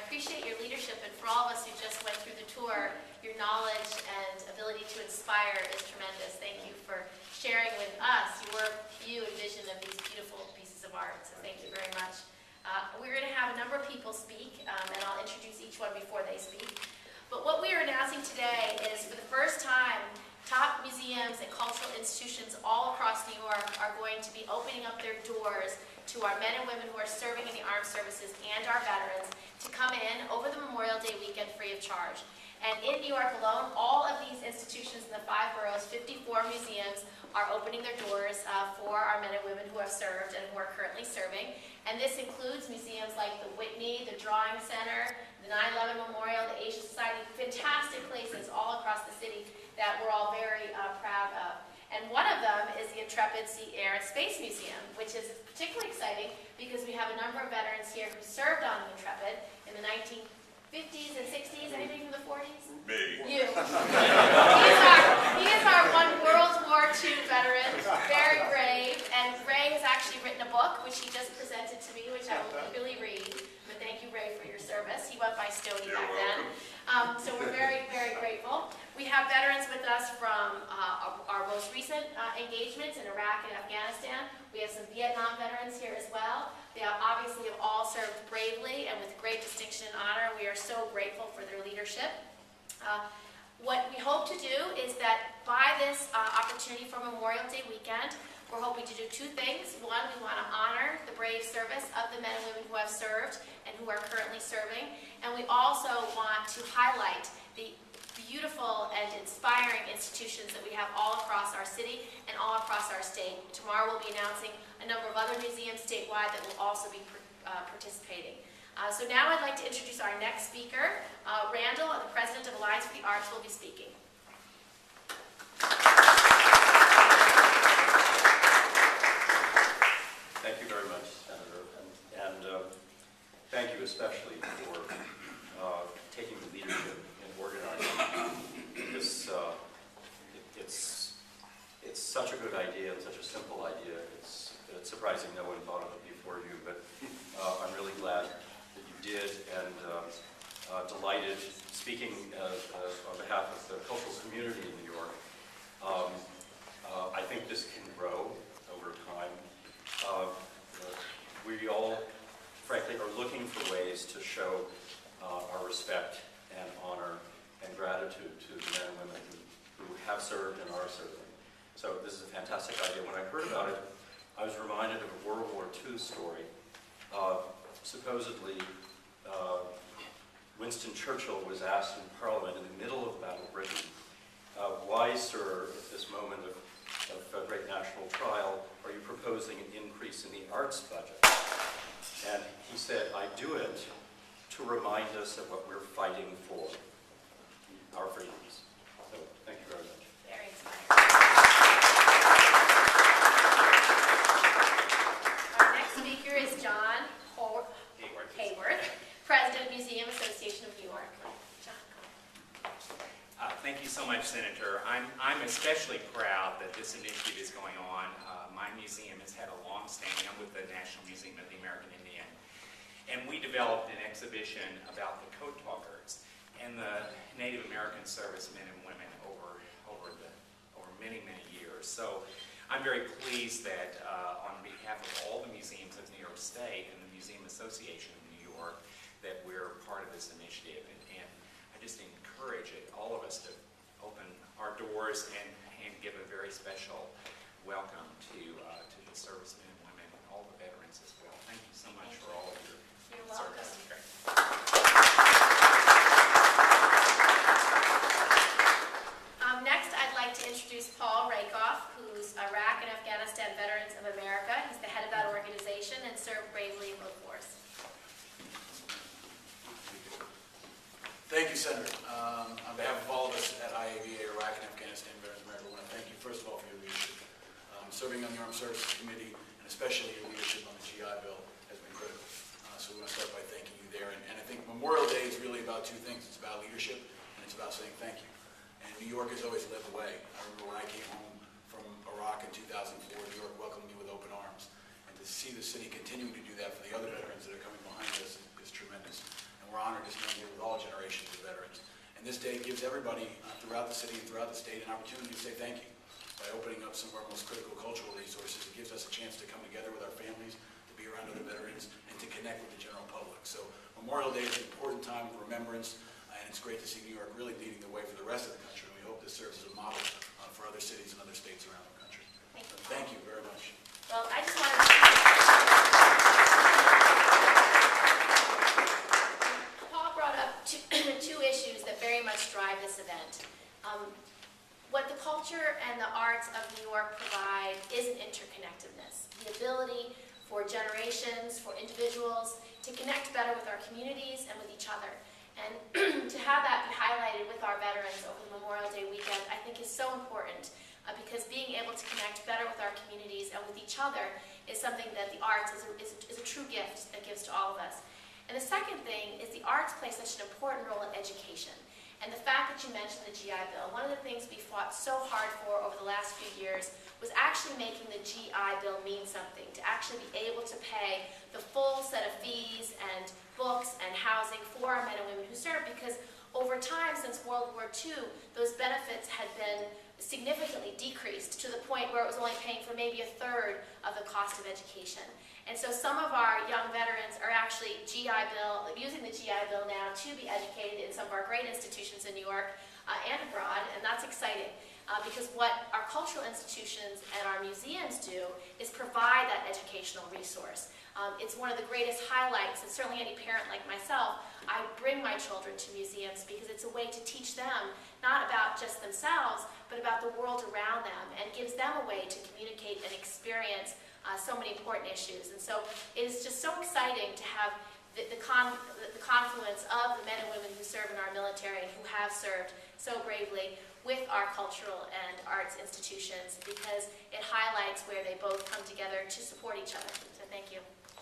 appreciate your leadership, and for all of us who just went through the tour, your knowledge and ability to inspire is tremendous. Thank you for sharing with us your view and vision of these beautiful pieces of art, so thank you very much. We're going to have a number of people speak, and I'll introduce each one before they speak. But what we are announcing today is, for the first time, top museums and cultural institutions all across New York are going to be opening up their doors to our men and women who are serving in the armed services and our veterans to come in over the Memorial Day weekend free of charge. And in New York alone, all of these institutions in the 5 boroughs, 54 museums, are opening their doors for our men and women who have served and who are currently serving. And this includes museums like the Whitney, the Drawing Center, the 9/11 Memorial, the Asian Society, fantastic places all across the city that we're all very proud of. And one of them is the Intrepid Sea, Air, and Space Museum, which is particularly exciting because we have a number of veterans here who served on the Intrepid in the 1950s and 60s. Anybody from the 40s? Me. You. He is our one World War II veteran, very brave, and Ray has actually written a book, which he just presented to me, which I will eagerly read. But thank you, Ray, for your service. He went by Stoney back then. So we're very, very grateful. We have veterans with us from our most recent engagements in Iraq and Afghanistan. We have some Vietnam veterans here as well. They obviously have all served bravely and with great distinction and honor. We are so grateful for their leadership. What we hope to do is that by this opportunity for Memorial Day weekend, we're hoping to do 2 things. One, we want to honor the brave service of the men and women who have served and who are currently serving. And we also want to highlight the beautiful and inspiring institutions that we have all across our city and all across our state. Tomorrow we'll be announcing a number of other museums statewide that will also be participating. So now I'd like to introduce our next speaker. Randall, the president of Alliance for the Arts, will be speaking. Thank you very much, Senator, and thank you especially for taking the leadership in organizing this. It's such a good idea and such a simple idea. It's surprising no one thought of it before you, but I'm really glad that you did, and delighted, speaking on behalf of the cultural community in New York. I think this can grow over time. We all, frankly, are looking for ways to show our respect and honor and gratitude to the men and women who have served and are serving. So this is a fantastic idea. When I heard about it, I was reminded of a World War II story. Supposedly, Winston Churchill was asked in Parliament in the middle of Battle of Britain, why, sir, at this moment of great national trial, are you proposing an increase in the arts budget? And he said, I do it to remind us of what we're fighting for, our freedoms. So, thank you very much. Very inspiring. Our next speaker is John Hayworth, President of Museum Association of New York. John, go. Thank you so much, Senator. I'm especially proud that this initiative is going on. My museum has had a long-standing, I'm with the National Museum of the American Indian, and we developed an exhibition about the Code Talkers and the Native American servicemen and women over many, many years. So I'm very pleased that on behalf of all the museums of New York State and the Museum Association of New York, that we're part of this initiative. And I just encourage all of us to open our doors and give a very special welcome to the servicemen and women and all the veterans as well. Thank you so much for all of your service. Great. Next, I'd like to introduce Paul Rakoff, who's Iraq and Afghanistan Veterans of America. He's the head of that organization and served bravely in both wars. Thank you, Senator. On behalf of all of us at IAVA, Iraq and Afghanistan Veterans of America, I want to thank you, first of all, for your leadership. Serving on the Armed Services Committee, and especially your leadership on the GI Bill, has been critical. So we want to start by thanking you there. And I think Memorial Day is really about 2 things. It's about leadership, and it's about saying thank you. And New York has always led the way. I remember when I came home from Iraq in 2004, New York welcomed me with open arms. And to see the city continuing to do that for the other veterans that are coming behind us is tremendous. And we're honored And this day gives everybody throughout the city and throughout the state an opportunity to say thank you. By opening up some of our most critical cultural resources, it gives us a chance to come together with our families, to be around other veterans, and to connect with the general public. So Memorial Day is an important time of remembrance, and it's great to see New York really leading the way for the rest of the country. And we hope this serves as a model for other cities and other states around the country. Thank you. Thank you very much. Well, I just wanted to... Paul brought up two issues that very much drive this event. What the culture and the arts of New York provide is an interconnectedness, the ability for generations, for individuals to connect better with our communities and with each other. And to have that be highlighted with our veterans over the Memorial Day weekend, I think is so important because being able to connect better with our communities and with each other is something that the arts is a true gift that gives to all of us. And the second thing is the arts play such an important role in education. And the fact that you mentioned the GI Bill, one of the things we fought so hard for over the last few years was actually making the GI Bill mean something, to actually be able to pay the full set of fees and books and housing for our men and women who serve, because over time, since World War II, those benefits had been significantly decreased to the point where it was only paying for maybe a third of the cost of education. And so some of our young veterans are actually using the GI Bill now to be educated in some of our great institutions in New York and abroad, and that's exciting because what our cultural institutions and our museums do is provide that educational resource. It's one of the greatest highlights, and certainly any parent like myself, I bring my children to museums because it's a way to teach them not about just themselves, but about the world around them, and gives them a way to communicate and experience so many important issues. And so it is just so exciting to have the confluence of the men and women who serve in our military and who have served so bravely with our cultural and arts institutions, because it highlights where they both come together to support each other. So thank you.